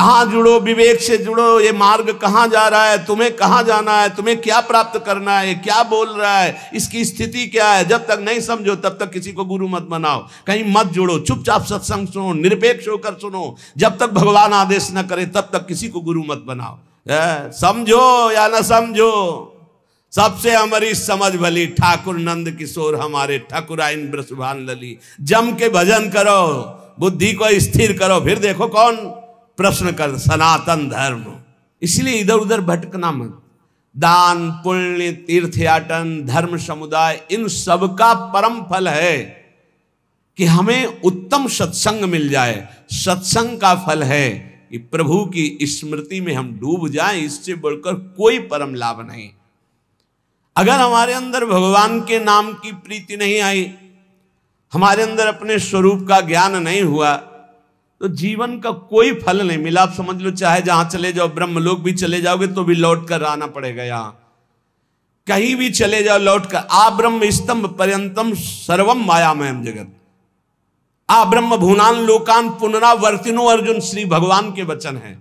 कहाँ जुड़ो, विवेक से जुड़ो। ये मार्ग कहाँ जा रहा है, तुम्हें कहाँ जाना है, तुम्हें क्या प्राप्त करना है, क्या बोल रहा है, इसकी स्थिति क्या है। जब तक नहीं समझो तब तक किसी को गुरु मत बनाओ, कहीं मत जुड़ो, चुपचाप सत्संग सुनो, निरपेक्ष होकर सुनो। जब तक भगवान आदेश न करे तब तक किसी को गुरु मत बनाओ। समझो या न समझो, सबसे हमारी समझ भली, ठाकुर नंद किशोर हमारे, ठाकुराइन ब्रसभान लली। जम के भजन करो, बुद्धि को स्थिर करो, फिर देखो कौन प्रश्न कर। सनातन धर्म, इसलिए इधर उधर भटकना मत। दान, पुण्य, तीर्थयाटन, धर्म समुदाय, इन सब का परम फल है कि हमें उत्तम सत्संग मिल जाए। सत्संग का फल है कि प्रभु की स्मृति में हम डूब जाएं, इससे बढ़कर कोई परम लाभ नहीं। अगर हमारे अंदर भगवान के नाम की प्रीति नहीं आई, हमारे अंदर अपने स्वरूप का ज्ञान नहीं हुआ, तो जीवन का कोई फल नहीं मिला। आप समझ लो, चाहे जहां चले जाओ, ब्रह्मलोक भी चले जाओगे तो भी लौट कर आना पड़ेगा। यहां कहीं भी चले जाओ लौट कर, आ ब्रह्म स्तंभ पर्यंतम सर्वम मायामयम जगत, आ ब्रह्म भूनान लोकान पुनरावर्तिनो, अर्जुन श्री भगवान के वचन हैं।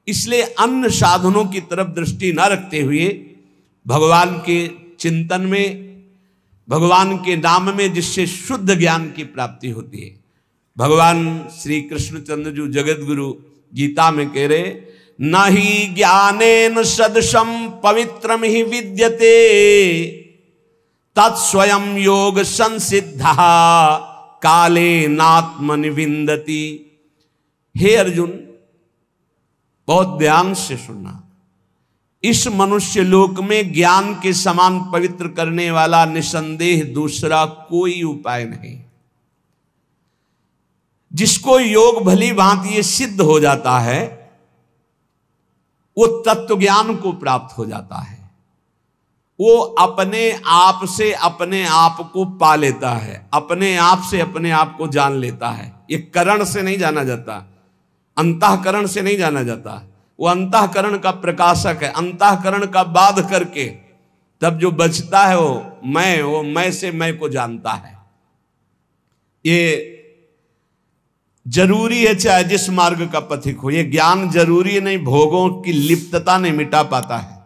इसलिए अन्य साधनों की तरफ दृष्टि न रखते हुए भगवान के चिंतन में, भगवान के नाम में, जिससे शुद्ध ज्ञान की प्राप्ति होती है। भगवान श्री कृष्णचंद्र जी जगत गुरु गीता में कह रहे, न ही ज्ञानेन सदृशम पवित्रम ही विद्यते तत्स्वयं योग संसिद्धा काले नात्मनिविंदति। हे अर्जुन, बहुत ध्यान से सुनना, इस मनुष्य लोक में ज्ञान के समान पवित्र करने वाला निसंदेह दूसरा कोई उपाय नहीं। जिसको योग भली भांति ये सिद्ध हो जाता है, वो तत्व ज्ञान को प्राप्त हो जाता है। वो अपने आप से अपने आप को पा लेता है, अपने आप से अपने आप को जान लेता है। ये करण से नहीं जाना जाता, अंतःकरण से नहीं जाना जाता। वो अंतःकरण का प्रकाशक है। अंतःकरण का बाध करके तब जो बचता है वो मैं से मैं को जानता है। ये जरूरी है, चाहे जिस मार्ग का पथिक हो। ये ज्ञान जरूरी नहीं, भोगों की लिप्तता नहीं मिटा पाता है।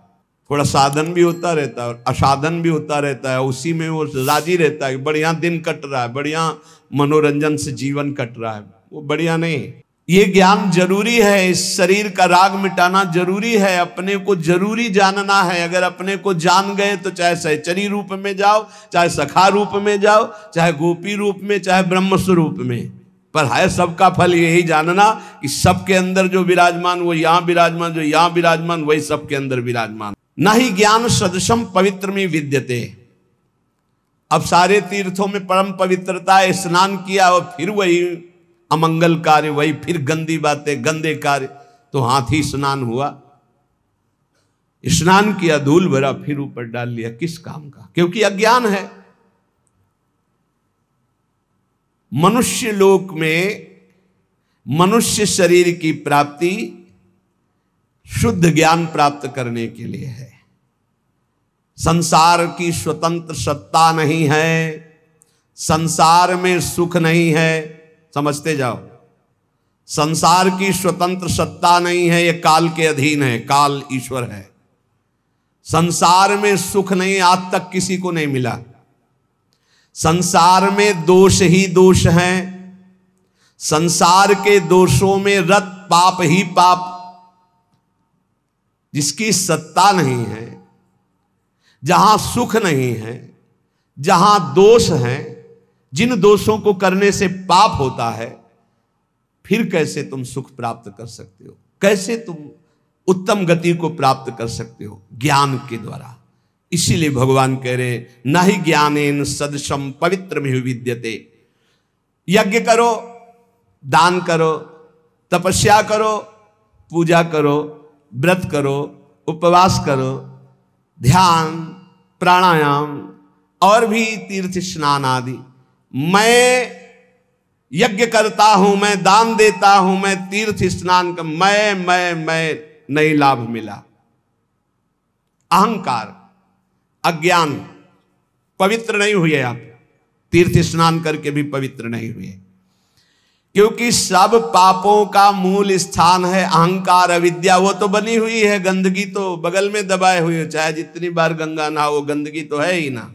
थोड़ा साधन भी होता रहता है और असाधन भी होता रहता है, उसी में वो राजी रहता है। बढ़िया दिन कट रहा है, बढ़िया मनोरंजन से जीवन कट रहा है, वो बढ़िया नहीं। ये ज्ञान जरूरी है, इस शरीर का राग मिटाना जरूरी है, अपने को जरूरी जानना है। अगर अपने को जान गए तो चाहे सहचरी रूप में जाओ, चाहे सखा रूप में जाओ, चाहे गोपी रूप में, चाहे ब्रह्म स्वरूप में, पर है सबका फल यही जानना कि सबके अंदर जो विराजमान वो यहाँ विराजमान, जो यहाँ विराजमान वही सबके अंदर विराजमान। न ही ज्ञान सदृशम पवित्र में विद्यते। अब सारे तीर्थों में परम पवित्रता है। स्नान किया और फिर वही अमंगल कार्य, वही फिर गंदी बातें, गंदे कार्य, तो हाथी स्नान हुआ। स्नान किया, धूल भरा, फिर ऊपर डाल लिया, किस काम का? क्योंकि अज्ञान है। मनुष्य लोक में मनुष्य शरीर की प्राप्ति शुद्ध ज्ञान प्राप्त करने के लिए है। संसार की स्वतंत्र सत्ता नहीं है, संसार में सुख नहीं है। समझते जाओ, संसार की स्वतंत्र सत्ता नहीं है, यह काल के अधीन है, काल ईश्वर है। संसार में सुख नहीं, आज तक किसी को नहीं मिला। संसार में दोष ही दोष हैं, संसार के दोषों में रत पाप ही पाप। जिसकी सत्ता नहीं है, जहां सुख नहीं है, जहां दोष है, जिन दोषों को करने से पाप होता है, फिर कैसे तुम सुख प्राप्त कर सकते हो? कैसे तुम उत्तम गति को प्राप्त कर सकते हो? ज्ञान के द्वारा। इसीलिए भगवान कह रहे, न ही ज्ञानेन सदृशम पवित्र में विद्यते। यज्ञ करो, दान करो, तपस्या करो, पूजा करो, व्रत करो, उपवास करो, ध्यान, प्राणायाम और भी तीर्थ स्नान आदि। मैं यज्ञ करता हूं, मैं दान देता हूं, मैं तीर्थ स्नान कर, मैं नहीं लाभ मिला। अहंकार, अज्ञान, पवित्र नहीं हुए। आप तीर्थ स्नान करके भी पवित्र नहीं हुए। क्योंकि सब पापों का मूल स्थान है अहंकार अविद्या। वो तो बनी हुई है, गंदगी तो बगल में दबाए हुई है, चाहे जितनी बार गंगा नहा, वो गंदगी तो है ही ना।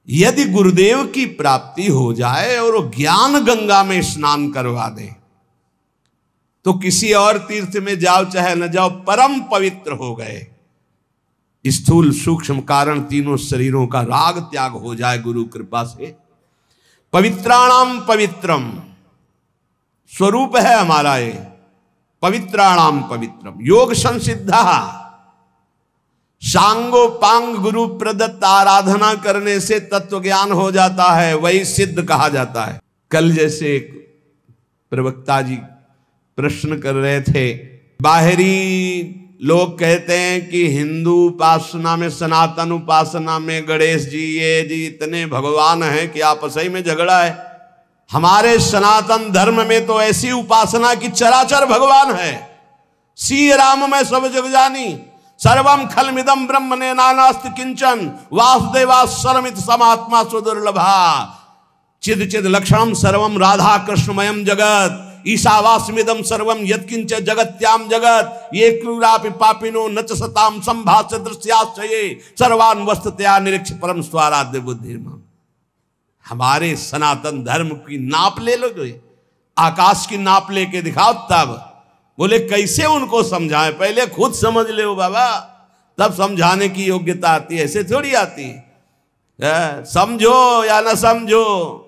यदि गुरुदेव की प्राप्ति हो जाए और वो ज्ञान गंगा में स्नान करवा दे, तो किसी और तीर्थ में जाओ चाहे न जाओ, परम पवित्र हो गए। स्थूल सूक्ष्म कारण तीनों शरीरों का राग त्याग हो जाए गुरु कृपा से। पवित्राणाम पवित्रम स्वरूप है हमारा ये, पवित्राणाम पवित्रम। योग संसिद्धा, सांगो पांग गुरु प्रदत्त आराधना करने से तत्व ज्ञान हो जाता है, वही सिद्ध कहा जाता है। कल जैसे एक प्रवक्ता जी प्रश्न कर रहे थे, बाहरी लोग कहते हैं कि हिंदू उपासना में, सनातन उपासना में गणेश जी ये जी इतने भगवान हैं कि आपस ही में झगड़ा है। हमारे सनातन धर्म में तो ऐसी उपासना की चराचर भगवान है। सी राम में सब जग जानी, सर्वम खलमिदम ब्रह्मणे नानास्ति किंचन, वासुदेवा सर्वमित समात्मा सुदुर्लभा, चिद चिद लक्षणम सर्वम राधा कृष्णमयम जगत, ईशावास्मिदम सर्वम यत्किंच जगत्याम जगत, ये क्रूरापि पापिनो न च सताम संभाष्य दृश्याश्चये सर्वान् वस्तुतया निरीक्ष परम स्वाराध्य बुद्धिर्मम। हमारे सनातन धर्म की नाप ले लो, जो आकाश की नाप लेके दिखाओ। तब बोले कैसे उनको समझाएं, पहले खुद समझ ले बाबा, तब समझाने की योग्यता आती है, ऐसे थोड़ी आती है। समझो या न समझो,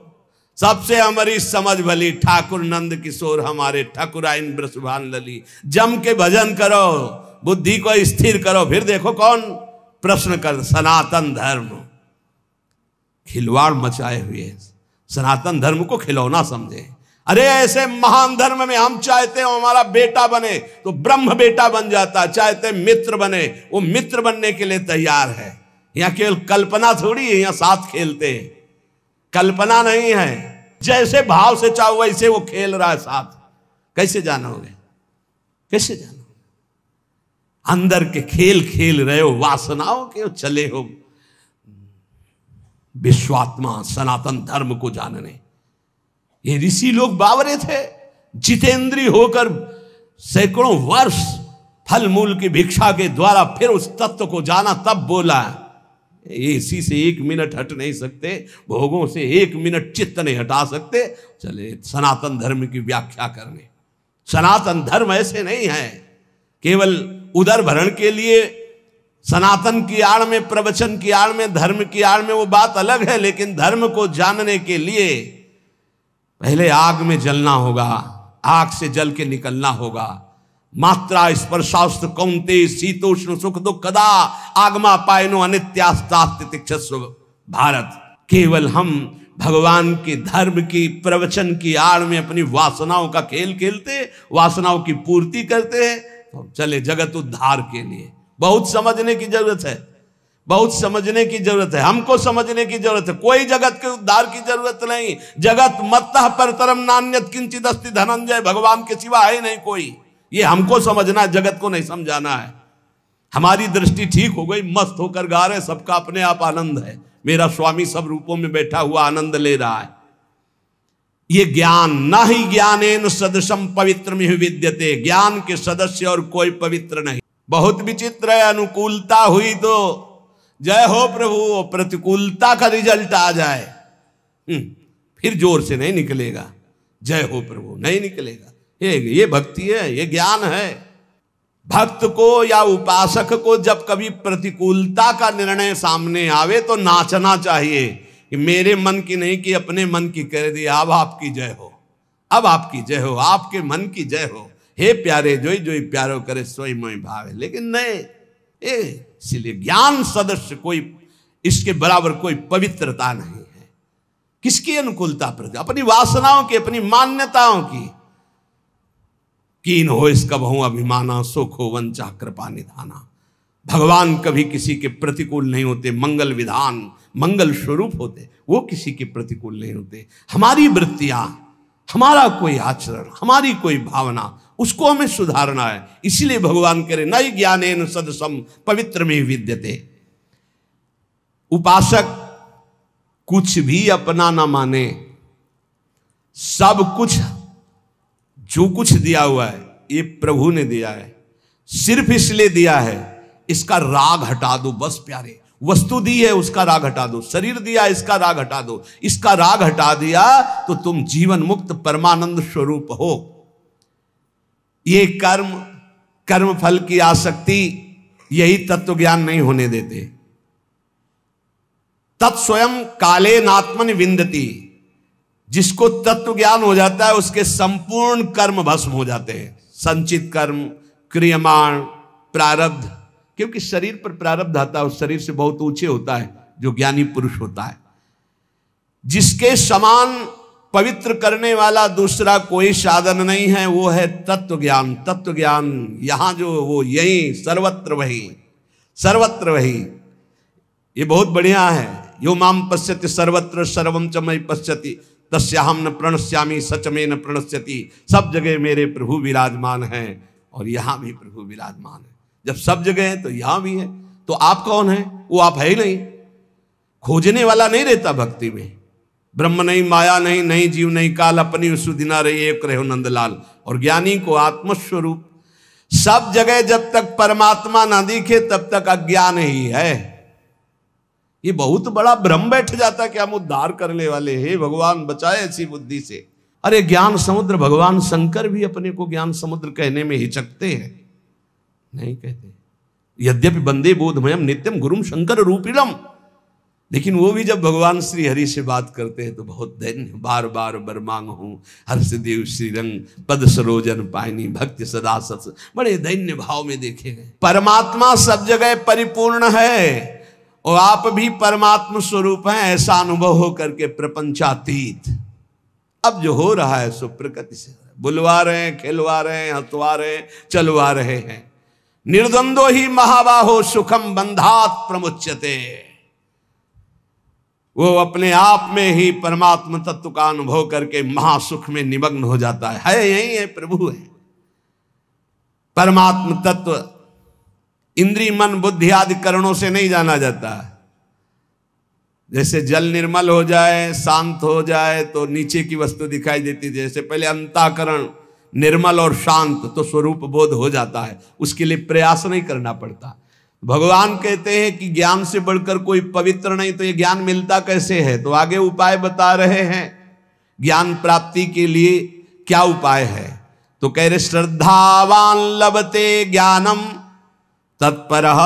सबसे हमारी समझ भली ठाकुर नंद किशोर हमारे ठाकुराइन ब्रसभान लली। जम के भजन करो, बुद्धि को स्थिर करो, फिर देखो कौन प्रश्न कर। सनातन धर्म खिलवाड़ मचाए हुए, सनातन धर्म को खिलौना समझे। अरे ऐसे महान धर्म में हम चाहते हो हमारा बेटा बने तो ब्रह्म बेटा बन जाता, चाहते मित्र बने वो मित्र बनने के लिए तैयार है। यहाँ केवल कल्पना थोड़ी है, यहाँ साथ खेलते हैं, कल्पना नहीं है। जैसे भाव से चाहो वैसे वो खेल रहा है साथ। कैसे जानोगे, कैसे जानोगे? अंदर के खेल खेल रहे हो, वासनाओं के चले हो विश्वात्मा सनातन धर्म को जानने। ये ऋषि लोग बावरे थे, जितेंद्रीय होकर सैकड़ों वर्ष फल मूल की भिक्षा के द्वारा फिर उस तत्व को जाना, तब बोला इसी से 1 मिनट हट नहीं सकते, भोगों से 1 मिनट चित्त नहीं हटा सकते, चले सनातन धर्म की व्याख्या करने। सनातन धर्म ऐसे नहीं है केवल उदर भरण के लिए, सनातन की आड़ में, प्रवचन की आड़ में, धर्म की आड़ में वो बात अलग है। लेकिन धर्म को जानने के लिए पहले आग में जलना होगा, आग से जल के निकलना होगा। मात्रा स्पर्शास्त्र कौंते शीतोष्ण सुख दुख कदा आगमा पायनो अनित्यास्तास्तितिक्षस्व भारत। केवल हम भगवान के धर्म की प्रवचन की आड़ में अपनी वासनाओं का खेल खेलते, वासनाओं की पूर्ति करते हैं, तो चले जगत उद्धार के लिए। बहुत समझने की जरूरत है, बहुत समझने की जरूरत है, हमको समझने की जरूरत है। कोई जगत के उद्धार की जरूरत नहीं। जगत मत्तः परतरम नान्यत किंचित अस्ति धनंजय, भगवान के सिवा है नहीं कोई। ये हमको समझना है, जगत को नहीं समझाना है। हमारी दृष्टि ठीक हो गई, मस्त होकर गा रहे, सबका अपने आप आनंद है। मेरा स्वामी सब रूपों में बैठा हुआ आनंद ले रहा है। ये ज्ञान न ही ज्ञानेन सदृशम पवित्रमिह विद्यते, ज्ञान के सदस्य और कोई पवित्र नहीं। बहुत विचित्र है, अनुकूलता हुई तो जय हो प्रभु, प्रतिकूलता का रिजल्ट आ जाए फिर जोर से नहीं निकलेगा, जय हो प्रभु नहीं निकलेगा। ये भक्ति है, ये ज्ञान है। भक्त को या उपासक को जब कभी प्रतिकूलता का निर्णय सामने आवे तो नाचना चाहिए कि मेरे मन की नहीं कि अपने मन की कह दी, अब आपकी जय हो, अब आपकी जय हो, आपके मन की जय हो। हे प्यारे जोई जोई प्यारो करे सोई मोई भावे। लेकिन नहीं, इसलिए ज्ञान सदस्य कोई, इसके बराबर कोई पवित्रता नहीं है। किसकी अनुकूलता पर? अपनी वासनाओं की, अपनी मान्यताओं की। कीन हो इसका बहु अभिमाना, सुख हो वंचा कृपा निधाना। भगवान कभी किसी के प्रतिकूल नहीं होते, मंगल विधान, मंगल स्वरूप होते, वो किसी के प्रतिकूल नहीं होते। हमारी वृत्तियां, हमारा कोई आचरण, हमारी कोई भावना, उसको हमें सुधारना है। इसलिए भगवान कह रहे नई ज्ञानेन सदसम पवित्र में विद्यते। उपासक कुछ भी अपना ना माने, सब कुछ जो कुछ दिया हुआ है ये प्रभु ने दिया है, सिर्फ इसलिए दिया है इसका राग हटा दो बस प्यारे। वस्तु दी है उसका राग हटा दो, शरीर दिया इसका राग हटा दो, इसका राग हटा दिया तो तुम जीवन मुक्त परमानंद स्वरूप हो। ये कर्म फल की आसक्ति यही तत्व ज्ञान नहीं होने देते। तत्स्वयं काले नात्मन विंदति, जिसको तत्व ज्ञान हो जाता है उसके संपूर्ण कर्म भस्म हो जाते हैं। संचित कर्म, क्रियमाण, प्रारब्ध, क्योंकि शरीर पर प्रारब्ध आता है उस शरीर से बहुत ऊंचे होता है जो ज्ञानी पुरुष होता है। जिसके समान पवित्र करने वाला दूसरा कोई साधन नहीं है, वो है तत्व ज्ञान। तत्व ज्ञान यहां जो वो यही सर्वत्र वही, सर्वत्र वही। ये बहुत बढ़िया है। यो माम पश्यति सर्वत्र सर्वम च मयि पश्यति तस्याहम न प्रणश्यामि सच में न प्रणश्यति। सब जगह मेरे प्रभु विराजमान हैं और यहां भी प्रभु विराजमान है। जब सब जगह है तो यहां भी है। तो आप कौन है? वो आप है ही नहीं। खोजने वाला नहीं रहता भक्ति में। ब्रह्म नहीं, माया नहीं, नहीं जीव नहीं काल, अपनी सुदिना रही एक रहो नंदलाल। और ज्ञानी को आत्मस्वरूप सब जगह जब तक परमात्मा ना दिखे तब तक अज्ञान ही है। ये बहुत बड़ा भ्रम बैठ जाता है कि हम उद्धार करने वाले हैं, भगवान बचाए ऐसी बुद्धि से। अरे ज्ञान समुद्र, भगवान शंकर भी अपने को ज्ञान समुद्र कहने में हिचकते हैं, नहीं कहते। यद्यपि वंदे बोधमयम नित्यम गुरुम शंकर रूपिणम, लेकिन वो भी जब भगवान श्री हरि से बात करते हैं तो बहुत दैन्य, बार बार बर मांग हूं हर्ष देव श्रीरंग पद सरोजन पायनी भक्ति सदा सत, बड़े दैन्य भाव में देखे गए। परमात्मा सब जगह परिपूर्ण है और आप भी परमात्मा स्वरूप हैं, ऐसा अनुभव हो करके प्रपंचातीत। अब जो हो रहा है सो प्रकृति से बुलवा रहे हैं, खिलवा रहे हैं, हंसवा रहे हैं, चलवा रहे हैं। निर्द्वंदो ही महाबाहो सुखम बंधात प्रमुच्यते। वो अपने आप में ही परमात्मा तत्व का अनुभव करके महासुख में निमग्न हो जाता है। यही है, प्रभु है। परमात्मा तत्व इंद्रिय मन बुद्धि आदि करणों से नहीं जाना जाता। जैसे जल निर्मल हो जाए, शांत हो जाए तो नीचे की वस्तु दिखाई देती। जैसे पहले अंतःकरण निर्मल और शांत तो स्वरूप बोध हो जाता है, उसके लिए प्रयास नहीं करना पड़ता। भगवान कहते हैं कि ज्ञान से बढ़कर कोई पवित्र नहीं, तो ये ज्ञान मिलता कैसे है? तो आगे उपाय बता रहे हैं ज्ञान प्राप्ति के लिए क्या उपाय है। तो कह रहे श्रद्धावान लभते ज्ञानम तत्परः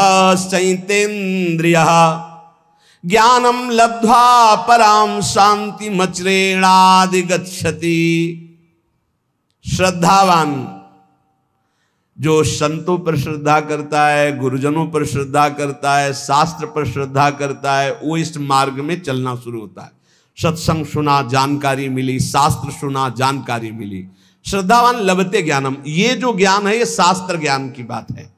चैतेन्द्रियः ज्ञानम लब्ध्वा पराम शांति मचरेणाधिगच्छति। श्रद्धावान जो संतों पर श्रद्धा करता है, गुरुजनों पर श्रद्धा करता है, शास्त्र पर श्रद्धा करता है, वो इस मार्ग में चलना शुरू होता है। सत्संग सुना, जानकारी मिली, शास्त्र सुना, जानकारी मिली। श्रद्धावान लभते ज्ञानम, ये जो ज्ञान है ये शास्त्र ज्ञान की बात है,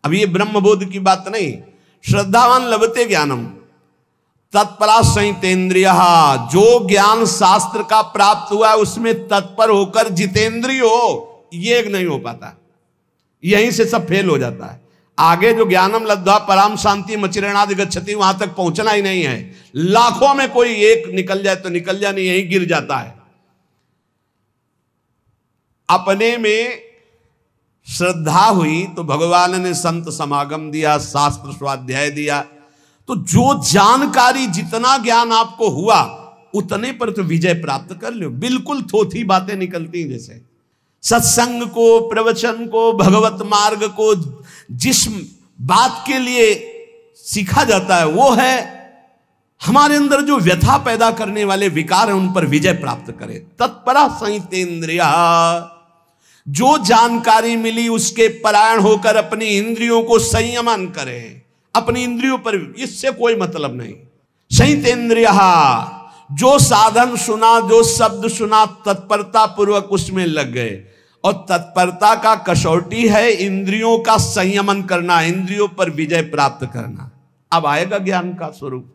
अब ये ब्रह्मबोध की बात नहीं। श्रद्धावान लभते ज्ञानम तत्परा संयतेन्द्रिय, जो ज्ञान शास्त्र का प्राप्त हुआ है उसमें तत्पर होकर जितेंद्रिय हो, ये नहीं हो पाता। यहीं से सब फेल हो जाता है। आगे जो ज्ञानम लब्ध्वा पराम शांति मचिरेणाधिगच्छति, वहां तक पहुंचना ही नहीं है। लाखों में कोई एक निकल जाए तो निकल जाए, नहीं यहीं गिर जाता है। अपने में श्रद्धा हुई तो भगवान ने संत समागम दिया, शास्त्र स्वाध्याय दिया, तो जो जानकारी जितना ज्ञान आपको हुआ उतने पर तो विजय प्राप्त कर लो। बिल्कुल थोथी बातें निकलती हैं। जैसे सत्संग को, प्रवचन को, भगवत मार्ग को जिस बात के लिए सीखा जाता है वो है हमारे अंदर जो व्यथा पैदा करने वाले विकार हैं उन पर विजय प्राप्त करे। तत्परा संयतेन्द्रिया, जो जानकारी मिली उसके परायण होकर अपनी इंद्रियों को संयमन करे। अपनी इंद्रियों पर इससे कोई मतलब नहीं। संयतेन्द्रिया, जो साधन सुना, जो शब्द सुना, तत्परता पूर्वक उसमें लग गए। और तत्परता का कसौटी है इंद्रियों का संयमन करना, इंद्रियों पर विजय प्राप्त करना। अब आएगा ज्ञान का स्वरूप।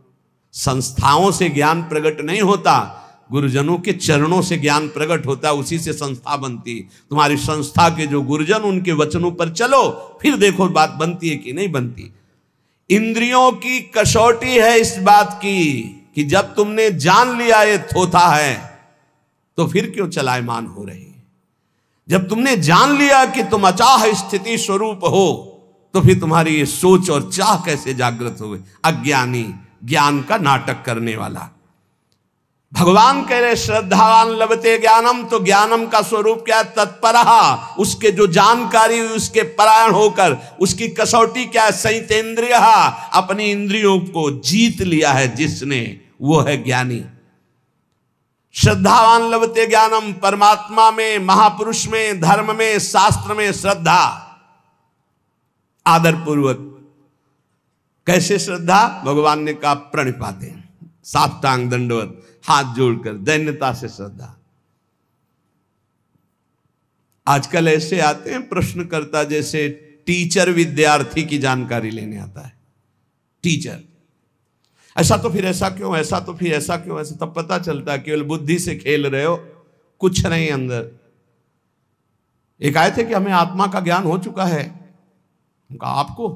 संस्थाओं से ज्ञान प्रकट नहीं होता, गुरुजनों के चरणों से ज्ञान प्रकट होता है, उसी से संस्था बनती। तुम्हारी संस्था के जो गुरुजन, उनके वचनों पर चलो, फिर देखो बात बनती है कि नहीं बनती। इंद्रियों की कसौटी है इस बात की कि जब तुमने जान लिया ये थोथा है तो फिर क्यों चलायमान हो रही? जब तुमने जान लिया कि तुम अचाह स्थिति स्वरूप हो, तो फिर तुम्हारी ये सोच और चाह कैसे जागृत हो गई? अज्ञानी, ज्ञान का नाटक करने वाला। भगवान कह रहे श्रद्धावान लभते ज्ञानम, तो ज्ञानम का स्वरूप क्या है? तत्परहा, उसके जो जानकारी हुई उसके परायण होकर, उसकी कसौटी क्या है? संयतेन्द्रिय, अपनी इंद्रियों को जीत लिया है जिसने, वो है ज्ञानी। श्रद्धावान लभते ज्ञानम, परमात्मा में, महापुरुष में, धर्म में, शास्त्र में श्रद्धा, आदर पूर्वक। कैसे श्रद्धा? भगवान ने कहा प्रणिपाते, साष्टांग दंडवत, हाथ जोड़कर दैन्यता से श्रद्धा। आजकल ऐसे आते हैं प्रश्नकर्ता, जैसे टीचर विद्यार्थी की जानकारी लेने आता है। टीचर, ऐसा तो फिर ऐसा क्यों, ऐसा तो फिर ऐसा क्यों, ऐसा तब पता चलता है केवल बुद्धि से खेल रहे हो, कुछ नहीं अंदर। एक आए थे कि हमें आत्मा का ज्ञान हो चुका है। कहा आपको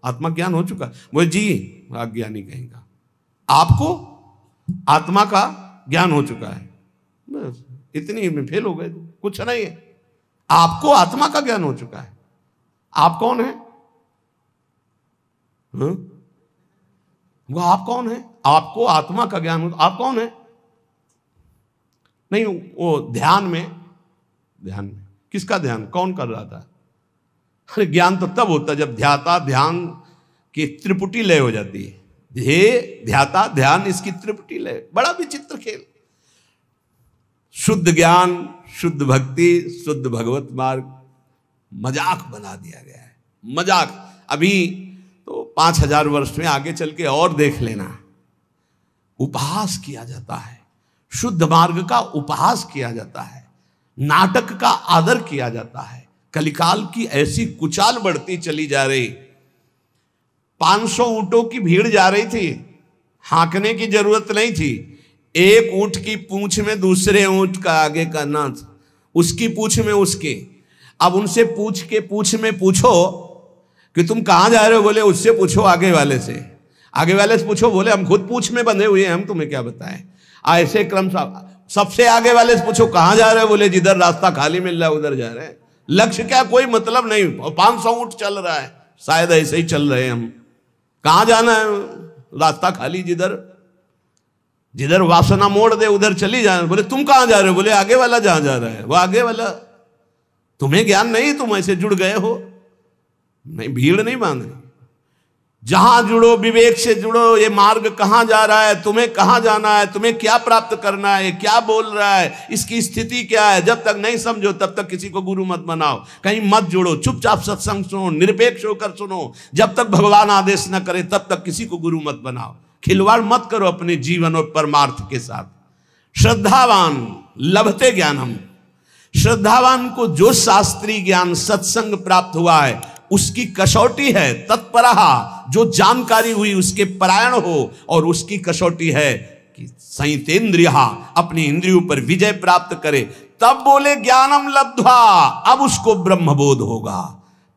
आत्मा ज्ञान हो चुका? वो जी, अज्ञानी कहेगा, आपको आत्मा का ज्ञान हो चुका है, बस इतनी में फेल हो गए। कुछ नहीं है, आपको आत्मा का ज्ञान हो चुका है। आप कौन है? वो आप कौन है? आपको आत्मा का ज्ञान हो, आप कौन है? नहीं, वो ध्यान में किसका ध्यान, कौन कर रहा था? अरे ज्ञान तो तब होता जब ध्याता ध्यान की त्रिपुटी लय हो जाती है। ध्याता ध्यान, इसकी त्रिपुटी लय। बड़ा विचित्र खेल। शुद्ध ज्ञान, शुद्ध भक्ति, शुद्ध भगवत मार्ग मजाक बना दिया गया है। मजाक। अभी तो 5000 वर्ष में आगे चल के और देख लेना, उपहास किया जाता है, शुद्ध मार्ग का उपहास किया जाता है, नाटक का आदर किया जाता है। कलिकाल की ऐसी कुचाल बढ़ती चली जा रही। 500 ऊंटों की भीड़ जा रही थी, हाँकने की जरूरत नहीं थी। एक ऊंट की पूंछ में दूसरे ऊंट का आगे का नाथ, उसकी पूंछ में उसके। अब उनसे पूंछ में पूछो कि तुम कहां जा रहे हो, बोले उससे पूछो आगे वाले से। आगे वाले से पूछो, बोले हम खुद पूंछ में बंधे हुए हैं, हम तुम्हें क्या बताएं। ऐसे क्रम सबसे आगे वाले से पूछो कहां जा रहे हो, बोले जिधर रास्ता खाली मिल रहा है उधर जा रहे हैं। लक्ष्य क्या, कोई मतलब नहीं। 500 ऊंट चल रहा है, शायद ऐसे ही चल रहे हैं हम। कहां जाना है? रास्ता खाली, जिधर वासना मोड़ दे उधर चली जाए। बोले तुम कहां जा रहे हो, बोले आगे वाला जहां जा रहा है वो आगे वाला। तुम्हें ज्ञान नहीं, तुम ऐसे जुड़ गए हो। नहीं, भीड़ नहीं बांधनी। जहां जुड़ो, विवेक से जुड़ो। ये मार्ग कहां जा रहा है, तुम्हें कहां जाना है, तुम्हें क्या प्राप्त करना है, क्या बोल रहा है, इसकी स्थिति क्या है। जब तक नहीं समझो तब तक किसी को गुरु मत बनाओ, कहीं मत जुड़ो। चुपचाप सत्संग सुनो, निरपेक्ष होकर सुनो। जब तक भगवान आदेश न करे तब तक किसी को गुरु मत बनाओ। खिलवाड़ मत करो अपने जीवन और परमार्थ के साथ। श्रद्धावान लभते ज्ञानम, श्रद्धावान को जो शास्त्रीय ज्ञान सत्संग प्राप्त हुआ है उसकी कसौटी है तत्परहा, जो जानकारी हुई उसके परायण हो। और उसकी कसौटी है कि संयतेन्द्रिय, अपनी इंद्रियों पर विजय प्राप्त करे। तब बोले ज्ञानम लब्ध्वा, अब उसको ब्रह्मबोध होगा।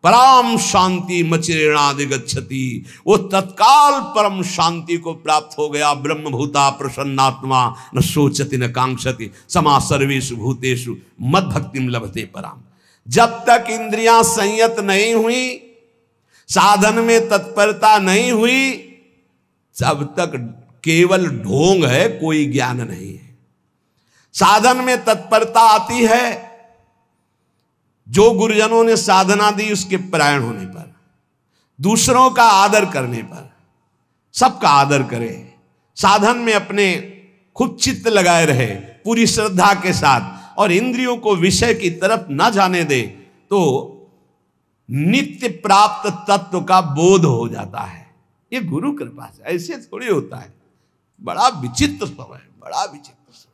परम शांति मचिरेणादिगच्छति, वो तत्काल परम शांति को प्राप्त हो गया। ब्रह्मभूता प्रसन्नात्मा न सोचति न कांक्षति समा सर्वेषु भूतेषु मद भक्तिम लभते पराम। जब तक इंद्रियां संयत नहीं हुई, साधन में तत्परता नहीं हुई, तब तक केवल ढोंग है, कोई ज्ञान नहीं है। साधन में तत्परता आती है जो गुरुजनों ने साधना दी उसके परायण होने पर, दूसरों का आदर करने पर। सबका आदर करे, साधन में अपने खूब चित्त लगाए रहे पूरी श्रद्धा के साथ, और इंद्रियों को विषय की तरफ न जाने दे, तो नित्य प्राप्त तत्व का बोध हो जाता है। ये गुरु कृपा से, ऐसे थोड़ी होता है। बड़ा विचित्र समय, बड़ा विचित्र समय।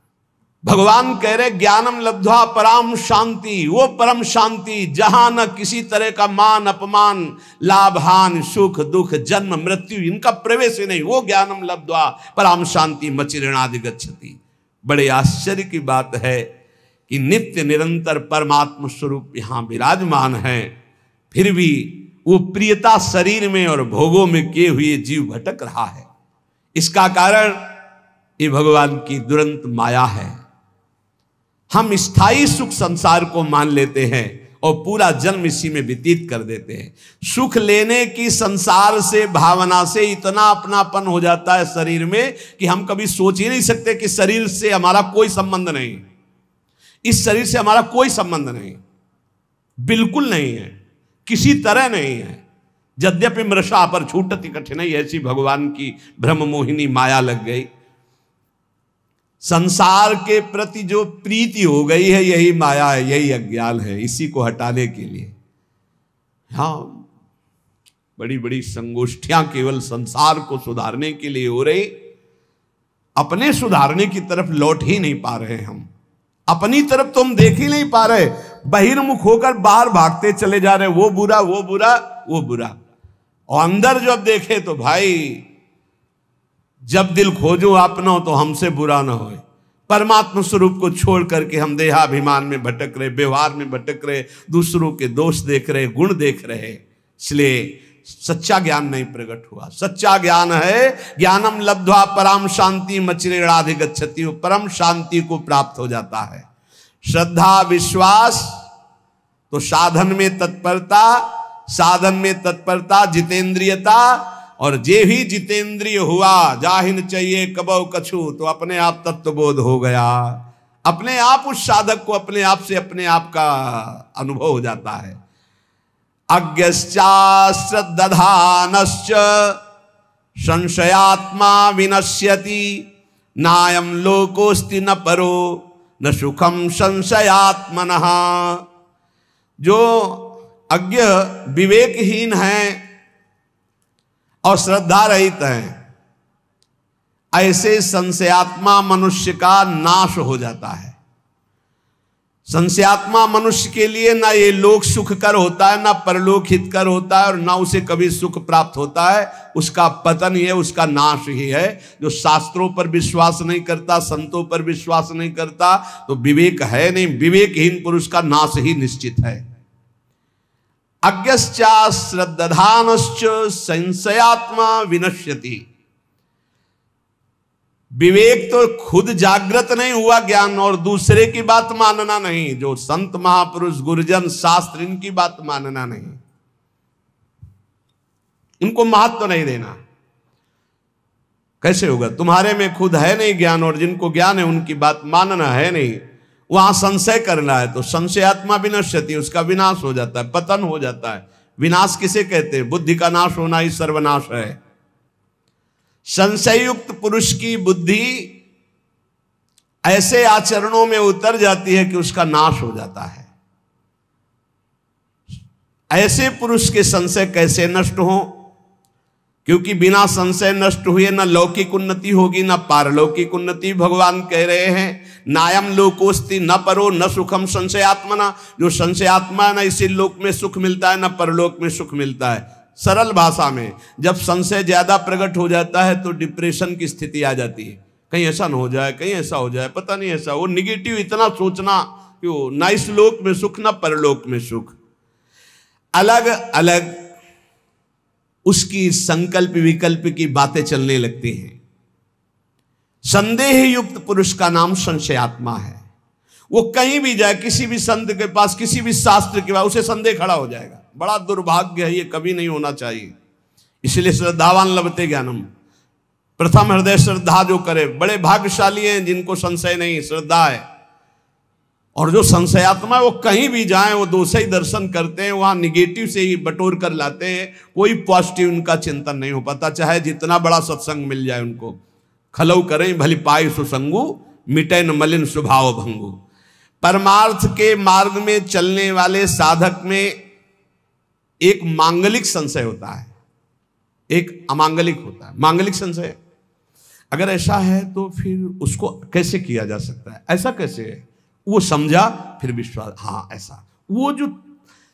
भगवान कह रहे ज्ञानम लब्ध्वा पराम शांति, वो परम शांति जहां न किसी तरह का मान अपमान, लाभ हान, सुख दुख, जन्म मृत्यु, इनका प्रवेश ही नहीं। वो ज्ञानम लब्ध्वा पराम शांति मचिरेणादिगच्छति। बड़े आश्चर्य की बात है कि नित्य निरंतर परमात्मा स्वरूप यहां विराजमान है, फिर भी वो प्रियता शरीर में और भोगों में किए हुए जीव भटक रहा है। इसका कारण ये भगवान की दुरंत माया है। हम स्थायी सुख संसार को मान लेते हैं और पूरा जन्म इसी में व्यतीत कर देते हैं। सुख लेने की संसार से भावना से इतना अपनापन हो जाता है शरीर में कि हम कभी सोच ही नहीं सकते कि शरीर से हमारा कोई संबंध नहीं, इस शरीर से हमारा कोई संबंध नहीं, बिल्कुल नहीं है, किसी तरह नहीं है। यद्यपि मृषा पर छूटती कठिनाई, ऐसी भगवान की ब्रह्म मोहिनी माया लग गई। संसार के प्रति जो प्रीति हो गई है यही माया है, यही अज्ञान है। इसी को हटाने के लिए हाँ बड़ी बड़ी संगोष्ठियां केवल संसार को सुधारने के लिए हो रही, अपने सुधारने की तरफ लौट ही नहीं पा रहे। हम अपनी तरफ तो हम देख ही नहीं पा रहे, बहिर्मुख होकर बाहर भागते चले जा रहे, वो बुरा वो बुरा वो बुरा। और अंदर जब देखे तो भाई जब दिल खोजो अपना हो तो हमसे बुरा ना हो। परमात्मा स्वरूप को छोड़ करके हम देहाभिमान में भटक रहे, व्यवहार में भटक रहे, दूसरों के दोष देख रहे, गुण देख रहे। इसलिए सच्चा ज्ञान नहीं प्रकट हुआ। सच्चा ज्ञान है ज्ञानम लब्ध्वा पराम शांति मचिरेणाधिगच्छति, परम शांति को प्राप्त हो जाता है। श्रद्धा विश्वास तो साधन में तत्परता, साधन में तत्परता जितेंद्रियता, और जे भी जितेंद्रिय हुआ जाहिन चाहिए कबौ कछु, तो अपने आप तत्वबोध हो गया। अपने आप उस साधक को अपने आप से अपने आप का अनुभव हो जाता है। अज्ञश्चा श्रद्धानश्च संशयात्मा विनश्यति, नायम लोकोस्ति न परो न सुखम संशयात्मनः। जो अज्ञ विवेकहीन है और श्रद्धा रहित हैं, ऐसे संशयात्मा मनुष्य का नाश हो जाता है। संशयात्मा मनुष्य के लिए ना ये लोक सुखकर होता है, ना परलोक हितकर होता है, और ना उसे कभी सुख प्राप्त होता है। उसका पतन ही है, उसका नाश ही है। जो शास्त्रों पर विश्वास नहीं करता, संतों पर विश्वास नहीं करता, तो विवेक है नहीं। विवेकहीन पुरुष का नाश ही निश्चित है। अज्ञश्चा श्रद्धानश्च संशयात्मा विनश्यति। विवेक तो खुद जागृत नहीं हुआ ज्ञान, और दूसरे की बात मानना नहीं। जो संत महापुरुष गुरुजन शास्त्र, इनकी बात मानना नहीं, इनको महत्व नहीं देना। कैसे होगा? तुम्हारे में खुद है नहीं ज्ञान, और जिनको ज्ञान है उनकी बात मानना है नहीं। वहां संशय करना है तो संशयात्मा विनश्यति, उसका विनाश हो जाता है, पतन हो जाता है। विनाश किसे कहते हैं? बुद्धि का नाश होना ही सर्वनाश है। संशय युक्त पुरुष की बुद्धि ऐसे आचरणों में उतर जाती है कि उसका नाश हो जाता है। ऐसे पुरुष के संशय कैसे नष्ट हो? क्योंकि बिना संशय नष्ट हुए न लौकिक उन्नति होगी न पारलौकिक उन्नति। भगवान कह रहे हैं नायम लोकोस्ति न परो न सुखम संशयात्मना। जो संशयात्मा है, न इसी लोक में सुख मिलता है न परलोक में सुख मिलता है। सरल भाषा में, जब संशय ज्यादा प्रकट हो जाता है तो डिप्रेशन की स्थिति आ जाती है। कहीं ऐसा न हो जाए, कहीं ऐसा हो जाए, पता नहीं ऐसा। वो निगेटिव इतना सोचना कि वो न इस लोक में सुख न परलोक में सुख। अलग अलग उसकी संकल्प विकल्प की बातें चलने लगती हैं। संदेह युक्त पुरुष का नाम संशयात्मा है। वो कहीं भी जाए, किसी भी संत के पास, किसी भी शास्त्र के पास, उसे संदेह खड़ा हो जाएगा। बड़ा दुर्भाग्य है, ये कभी नहीं होना चाहिए। इसलिए श्रद्धावान लभते ज्ञानम, प्रथम हृदय श्रद्धा जो करे, बड़े भाग्यशाली हैं जिनको संशय नहीं, श्रद्धा है। और जो संशयात्मा है वो कहीं भी जाएं, वो दोषी ही दर्शन करते हैं, वहां निगेटिव से ही बटोर कर लाते हैं। कोई पॉजिटिव उनका चिंतन नहीं हो पाता, चाहे जितना बड़ा सत्संग मिल जाए उनको। खलऊ करें भली पाई सुसंगु, मिटे न मलिन स्वभाव भंगु। परमार्थ के मार्ग में चलने वाले साधक में एक मांगलिक संशय होता है, एक अमांगलिक होता है। मांगलिक संशय अगर ऐसा है तो फिर उसको कैसे किया जा सकता है? ऐसा कैसे है? वो समझा फिर विश्वास, हाँ ऐसा। वो जो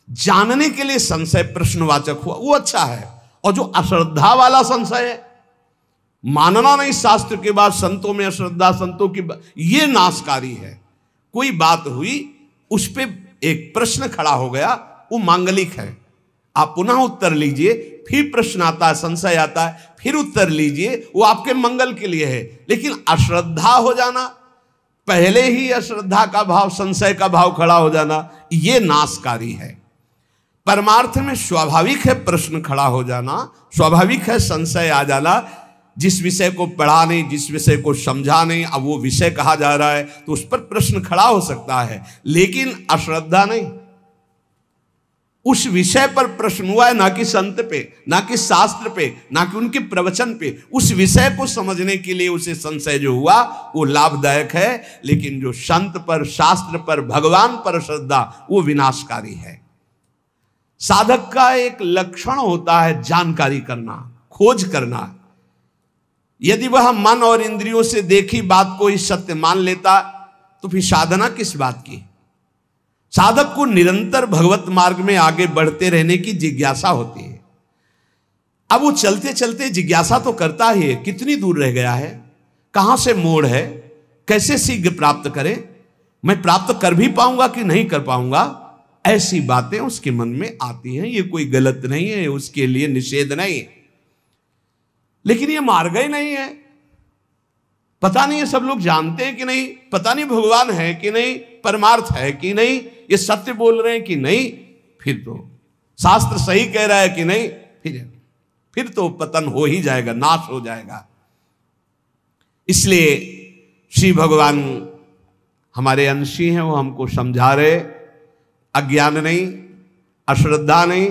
जानने के लिए संशय प्रश्नवाचक हुआ वो अच्छा है। और जो अश्रद्धा वाला संशय है, मानना नहीं शास्त्र के बाद, संतों में अश्रद्धा, संतों की ये नाशकारी है। कोई बात हुई, उस पर एक प्रश्न खड़ा हो गया, वो मांगलिक है। आप पुनः उत्तर लीजिए, फिर प्रश्न आता है, संशय आता है, फिर उत्तर लीजिए, वो आपके मंगल के लिए है। लेकिन अश्रद्धा हो जाना, पहले ही अश्रद्धा का भाव, संशय का भाव खड़ा हो जाना, ये नाशकारी है। परमार्थ में स्वाभाविक है प्रश्न खड़ा हो जाना, स्वाभाविक है संशय आ जाना। जिस विषय को पढ़ा नहीं, जिस विषय को समझा नहीं, अब वो विषय कहा जा रहा है तो उस पर प्रश्न खड़ा हो सकता है, लेकिन अश्रद्धा नहीं। उस विषय पर प्रश्न हुआ है, ना कि संत पे, ना कि शास्त्र पे, ना कि उनके प्रवचन पे। उस विषय को समझने के लिए उसे संशय जो हुआ वो लाभदायक है, लेकिन जो संत पर, शास्त्र पर, भगवान पर श्रद्धा, वो विनाशकारी है। साधक का एक लक्षण होता है जानकारी करना, खोज करना। यदि वह मन और इंद्रियों से देखी बात को ही सत्य मान लेता तो फिर साधना किस बात की। साधक को निरंतर भगवत मार्ग में आगे बढ़ते रहने की जिज्ञासा होती है। अब वो चलते चलते जिज्ञासा तो करता ही है, कितनी दूर रह गया है, कहां से मोड़ है, कैसे शीघ्र प्राप्त करे, मैं प्राप्त कर भी पाऊंगा कि नहीं कर पाऊंगा, ऐसी बातें उसके मन में आती हैं। ये कोई गलत नहीं है, उसके लिए निषेध नहीं, लेकिन ये मार्ग ही नहीं है। पता नहीं है सब लोग जानते हैं कि नहीं, पता नहीं भगवान है कि नहीं, परमार्थ है कि नहीं, ये सत्य बोल रहे हैं कि नहीं, फिर तो शास्त्र सही कह रहा है कि नहीं, फिर तो पतन हो ही जाएगा, नाश हो जाएगा। इसलिए श्री भगवान हमारे अंशी हैं, वो हमको समझा रहे, अज्ञान नहीं, अश्रद्धा नहीं,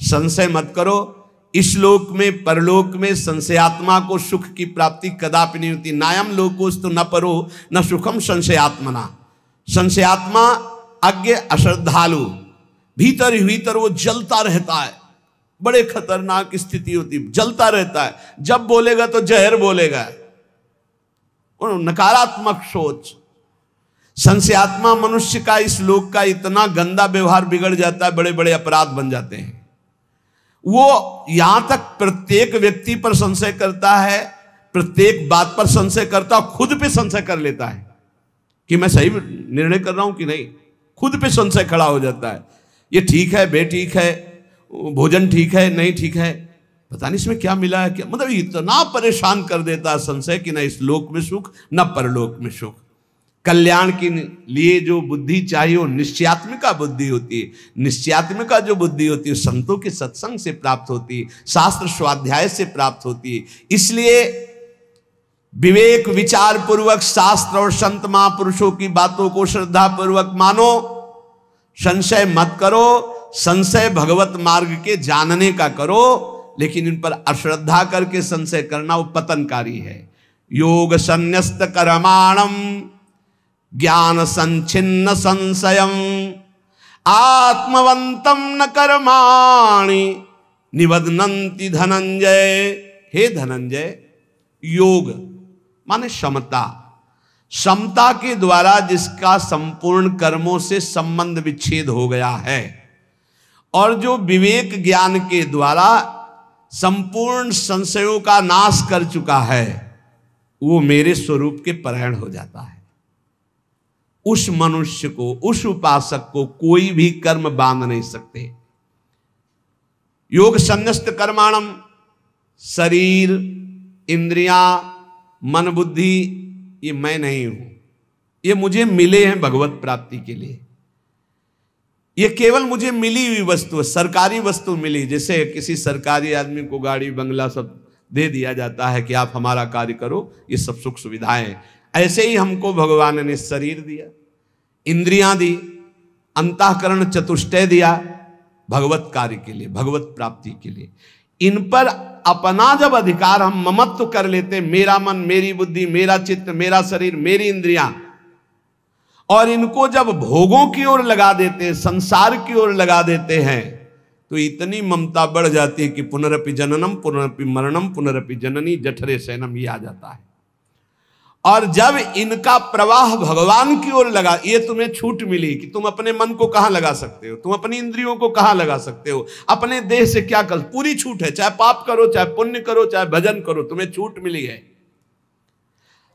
संशय मत करो। इस लोक में, परलोक में संशयात्मा को सुख की प्राप्ति कदापि नहीं होती। नायम लोकोस्तु न परो न सुखम संशयात्मना। संशयात्मा अज्ञ अश्रद्धालु, भीतर ही भीतर वो जलता रहता है, बड़े खतरनाक स्थिति होती है, जलता रहता है। जब बोलेगा तो जहर बोलेगा, नकारात्मक सोच। संशयात्मा मनुष्य का इस लोक का इतना गंदा व्यवहार बिगड़ जाता है, बड़े बड़े अपराध बन जाते हैं। वो यहां तक प्रत्येक व्यक्ति पर संशय करता है, प्रत्येक बात पर संशय करता है, खुद पे संशय कर लेता है कि मैं सही निर्णय कर रहा हूं कि नहीं। खुद पे संशय खड़ा हो जाता है, ये ठीक है, बेठीक है, भोजन ठीक है, नहीं ठीक है, पता नहीं इसमें क्या मिला है, क्या मतलब इतना परेशान कर देता है संशय कि न इस लोक में सुख न परलोक में सुख। कल्याण के लिए जो बुद्धि चाहिए वो निश्चयात्मिका बुद्धि होती है। निश्चयात्मिका जो बुद्धि होती है संतों के सत्संग से प्राप्त होती है, शास्त्र स्वाध्याय से प्राप्त होती है। इसलिए विवेक विचार पूर्वक शास्त्र और संत महापुरुषों की बातों को श्रद्धा पूर्वक मानो, संशय मत करो। संशय भगवत मार्ग के जानने का करो, लेकिन इन पर अश्रद्धा करके संशय करना वो पतनकारी है। योग संन्यस्त कर्माणम ज्ञान संचिन्न संशयम आत्मवंतम न कर्माणि निबध्नन्ति धनंजय। हे धनंजय, योग माने समता, समता के द्वारा जिसका संपूर्ण कर्मों से संबंध विच्छेद हो गया है और जो विवेक ज्ञान के द्वारा संपूर्ण संशयों का नाश कर चुका है, वो मेरे स्वरूप के परायण हो जाता है। उस मनुष्य को, उस उपासक को कोई भी कर्म बांध नहीं सकते। योग संन्यस्त कर्माणम, शरीर, इंद्रियां, मन, बुद्धि, ये मैं नहीं हूं, ये मुझे मिले हैं भगवत प्राप्ति के लिए। ये केवल मुझे मिली हुई वस्तु है, सरकारी वस्तु मिली। जैसे किसी सरकारी आदमी को गाड़ी बंगला सब दे दिया जाता है कि आप हमारा कार्य करो, ये सब सुख सुविधाएं, ऐसे ही हमको भगवान ने शरीर दिया, इंद्रियां दी, अंतःकरण चतुष्टय दिया भगवत कार्य के लिए, भगवत प्राप्ति के लिए। इन पर अपना जब अधिकार हम ममत्व कर लेते, मेरा मन, मेरी बुद्धि, मेरा चित्त, मेरा शरीर, मेरी इंद्रियां, और इनको जब भोगों की ओर लगा देते हैं, संसार की ओर लगा देते हैं, तो इतनी ममता बढ़ जाती है कि पुनरपि जननम पुनरपि मरणम पुनरपि जननी जठरे शयनम, ये आ जाता है। और जब इनका प्रवाह भगवान की ओर लगा, ये तुम्हें छूट मिली कि तुम अपने मन को कहां लगा सकते हो, तुम अपनी इंद्रियों को कहां लगा सकते हो, अपने देह से क्या कर, पूरी छूट है। चाहे पाप करो, चाहे पुण्य करो, चाहे भजन करो, तुम्हें छूट मिली है।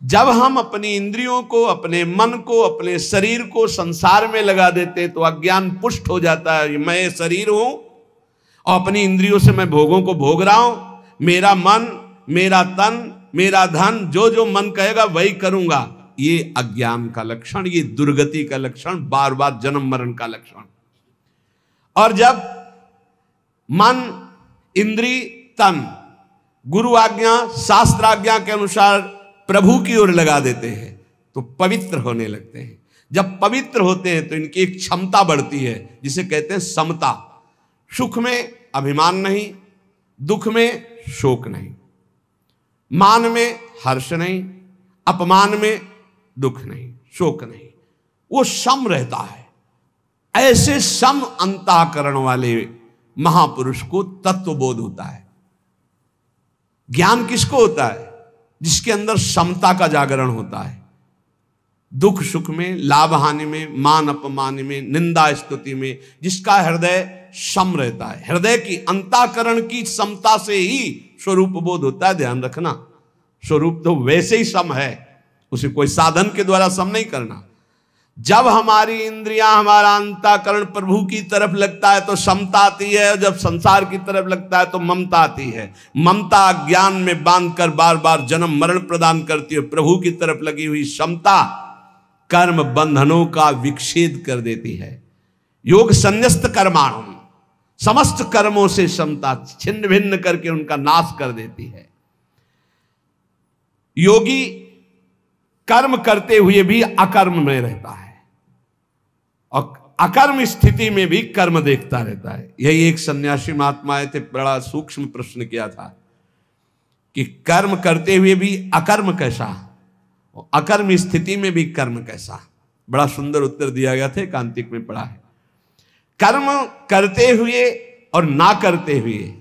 जब हम अपनी इंद्रियों को, अपने मन को, अपने शरीर को संसार में लगा देते तो अज्ञान पुष्ट हो जाता है। मैं शरीर हूं और अपनी इंद्रियों से मैं भोगों को भोग रहा हूं, मेरा मन, मेरा तन, मेरा धन, जो जो मन कहेगा वही करूंगा, ये अज्ञान का लक्षण, ये दुर्गति का लक्षण, बार बार जन्म मरण का लक्षण। और जब मन, इंद्री, तन गुरु आज्ञा, शास्त्र आज्ञा के अनुसार प्रभु की ओर लगा देते हैं तो पवित्र होने लगते हैं। जब पवित्र होते हैं तो इनकी एक क्षमता बढ़ती है जिसे कहते हैं समता। सुख में अभिमान नहीं, दुख में शोक नहीं, मान में हर्ष नहीं, अपमान में दुख नहीं, शोक नहीं, वो सम रहता है। ऐसे सम अंतःकरण वाले महापुरुष को तत्वबोध होता है। ज्ञान किसको होता है? जिसके अंदर समता का जागरण होता है। दुख सुख में, लाभ हानि में, मान अपमान में, निंदा स्तुति में, जिसका हृदय सम रहता है। हृदय की अंतःकरण की समता से ही स्वरूप बोध होता है। ध्यान रखना, स्वरूप तो वैसे ही सम है, उसे कोई साधन के द्वारा सम नहीं करना। जब हमारी इंद्रियां, हमारा अंतःकरण प्रभु की तरफ लगता है तो समता आती है, और जब संसार की तरफ लगता है तो ममता आती है। ममता ज्ञान में बांधकर बार बार जन्म मरण प्रदान करती है। प्रभु की तरफ लगी हुई समता कर्म बंधनों का विच्छेद कर देती है। योग संन्यस्त कर्माणु, समस्त कर्मों से समता छिन्न भिन्न करके उनका नाश कर देती है। योगी कर्म करते हुए भी अकर्म में रहता है और अकर्म स्थिति में भी कर्म देखता रहता है। यही एक सन्यासी महात्मा आए थे, बड़ा सूक्ष्म प्रश्न किया था कि कर्म करते हुए भी अकर्म कैसा, अकर्म स्थिति में भी कर्म कैसा। बड़ा सुंदर उत्तर दिया गया था, कांतिक में पढ़ा है। कर्म करते हुए और ना करते हुए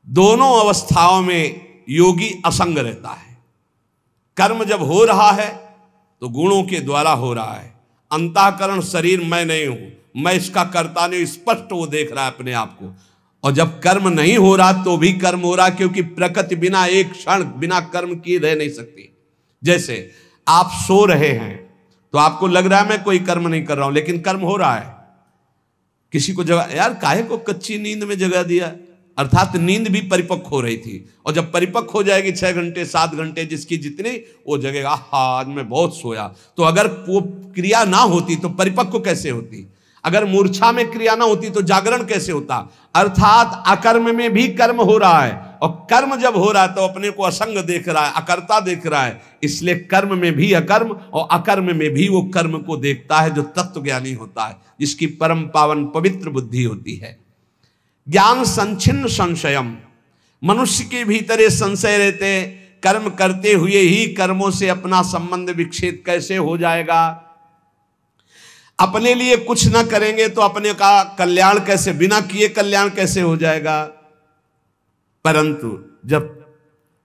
दोनों अवस्थाओं में योगी असंग रहता है। कर्म जब हो रहा है तो गुणों के द्वारा हो रहा है। अंतःकरण शरीर मैं नहीं हूं, मैं इसका कर्ता नहीं, स्पष्ट वो देख रहा है अपने आप को। और जब कर्म नहीं हो रहा तो भी कर्म हो रहा, क्योंकि प्रकृति बिना एक क्षण बिना कर्म किए रह नहीं सकती। जैसे आप सो रहे हैं तो आपको लग रहा है मैं कोई कर्म नहीं कर रहा हूं, लेकिन कर्म हो रहा है। किसी को जगह, यार काहे को कच्ची नींद में जगा दिया, अर्थात नींद भी परिपक्व हो रही थी। और जब परिपक्व हो जाएगी 6 घंटे 7 घंटे जिसकी जितनी, वो जगेगा हाँ आज मैं बहुत सोया। तो अगर वो क्रिया ना होती तो परिपक्व कैसे होती? अगर मूर्छा में क्रिया ना होती तो जागरण कैसे होता? अर्थात अकर्म में भी कर्म हो रहा है, और कर्म जब हो रहा है तो अपने को असंग देख रहा है, अकर्ता देख रहा है। इसलिए कर्म में भी अकर्म और अकर्म में भी वो कर्म को देखता है जो तत्व ज्ञानी होता है, जिसकी परम पावन पवित्र बुद्धि होती है। ज्ञान संचिन्न संशयम, मनुष्य के भीतर ये संशय रहते, कर्म करते हुए ही कर्मों से अपना संबंध विच्छेद कैसे हो जाएगा? अपने लिए कुछ ना करेंगे तो अपने का कल्याण कैसे, बिना किए कल्याण कैसे हो जाएगा? परंतु जब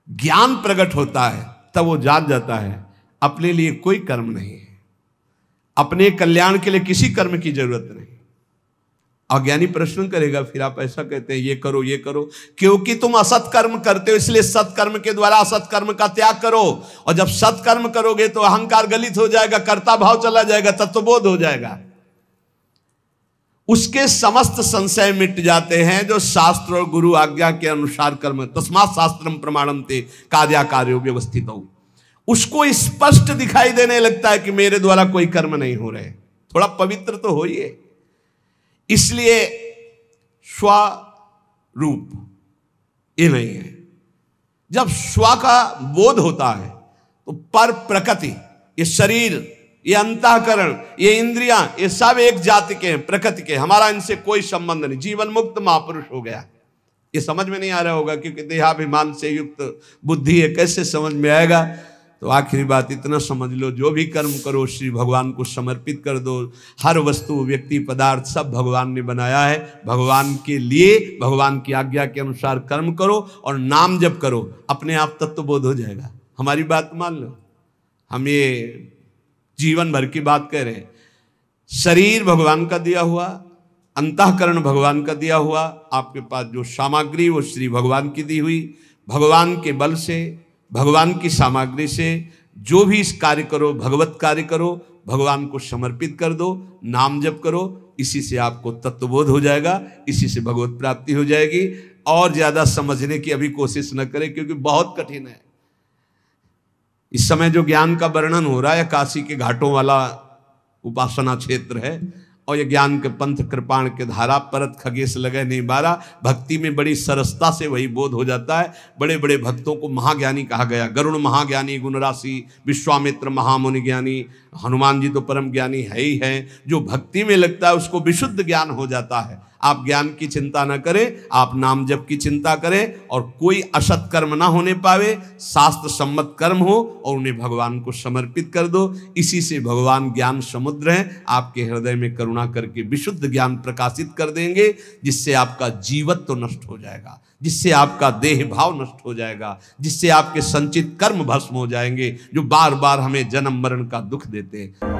ज्ञान प्रकट होता है तब वो जान जाता है अपने लिए कोई कर्म नहीं है, अपने कल्याण के लिए किसी कर्म की जरूरत नहीं। अज्ञानी प्रश्न करेगा, फिर आप ऐसा कहते हैं ये करो ये करो, क्योंकि तुम असत कर्म करते हो, इसलिए सत्कर्म के द्वारा असत कर्म का त्याग करो। और जब सत्कर्म करोगे तो अहंकार गलित हो जाएगा, कर्ता भाव चला जाएगा, तत्वबोध हो जाएगा। उसके समस्त संशय मिट जाते हैं जो शास्त्र और गुरु आज्ञा के अनुसार कर्म, तस्मात् शास्त्रम प्रमाणम ते कार्या कार्यो व्यवस्थित हो। उसको स्पष्ट दिखाई देने लगता है कि मेरे द्वारा कोई कर्म नहीं हो रहे, थोड़ा पवित्र तो होइए। इसलिए स्वरूप ये नहीं है। जब स्व का बोध होता है तो पर प्रकृति, ये शरीर, ये अंतःकरण, ये इंद्रियां, ये सब एक जाति के हैं, प्रकृति के, हमारा इनसे कोई संबंध नहीं। जीवन मुक्त महापुरुष हो गया। ये समझ में नहीं आ रहा होगा क्योंकि देहाभिमान से युक्त बुद्धि है, कैसे समझ में आएगा? तो आखिरी बात इतना समझ लो, जो भी कर्म करो श्री भगवान को समर्पित कर दो। हर वस्तु, व्यक्ति, पदार्थ सब भगवान ने बनाया है, भगवान के लिए, भगवान की आज्ञा के अनुसार कर्म करो और नाम जप करो, अपने आप तत्वबोध हो जाएगा। हमारी बात मान लो, हम ये जीवन भर की बात कह रहे हैं। शरीर भगवान का दिया हुआ, अंतःकरण भगवान का दिया हुआ, आपके पास जो सामग्री वो श्री भगवान की दी हुई, भगवान के बल से, भगवान की सामग्री से जो भी इस कार्य करो, भगवत कार्य करो, भगवान को समर्पित कर दो, नाम जप करो, इसी से आपको तत्वबोध हो जाएगा, इसी से भगवत प्राप्ति हो जाएगी। और ज्यादा समझने की अभी कोशिश न करें क्योंकि बहुत कठिन है। इस समय जो ज्ञान का वर्णन हो रहा है काशी के घाटों वाला उपासना क्षेत्र है, और ये ज्ञान के पंथ कृपाण के धारा परत खगेश लगे नहीं बारा। भक्ति में बड़ी सरसता से वही बोध हो जाता है। बड़े बड़े भक्तों को महाज्ञानी कहा गया। गरुड़ महाज्ञानी गुण राशि, विश्वामित्र महामुनि ज्ञानी, हनुमान जी तो परम ज्ञानी है ही है। जो भक्ति में लगता है उसको विशुद्ध ज्ञान हो जाता है। आप ज्ञान की चिंता न करें, आप नाम जप की चिंता करें, और कोई असत कर्म ना होने पावे, शास्त्र सम्मत कर्म हो और उन्हें भगवान को समर्पित कर दो। इसी से भगवान ज्ञान समुद्र हैं, आपके हृदय में करुणा करके विशुद्ध ज्ञान प्रकाशित कर देंगे, जिससे आपका जीवत्व नष्ट हो जाएगा, जिससे आपका देह भाव नष्ट हो जाएगा, जिससे आपके संचित कर्म भस्म हो जाएंगे, जो बार बार हमें जन्म मरण का दुख देते हैं।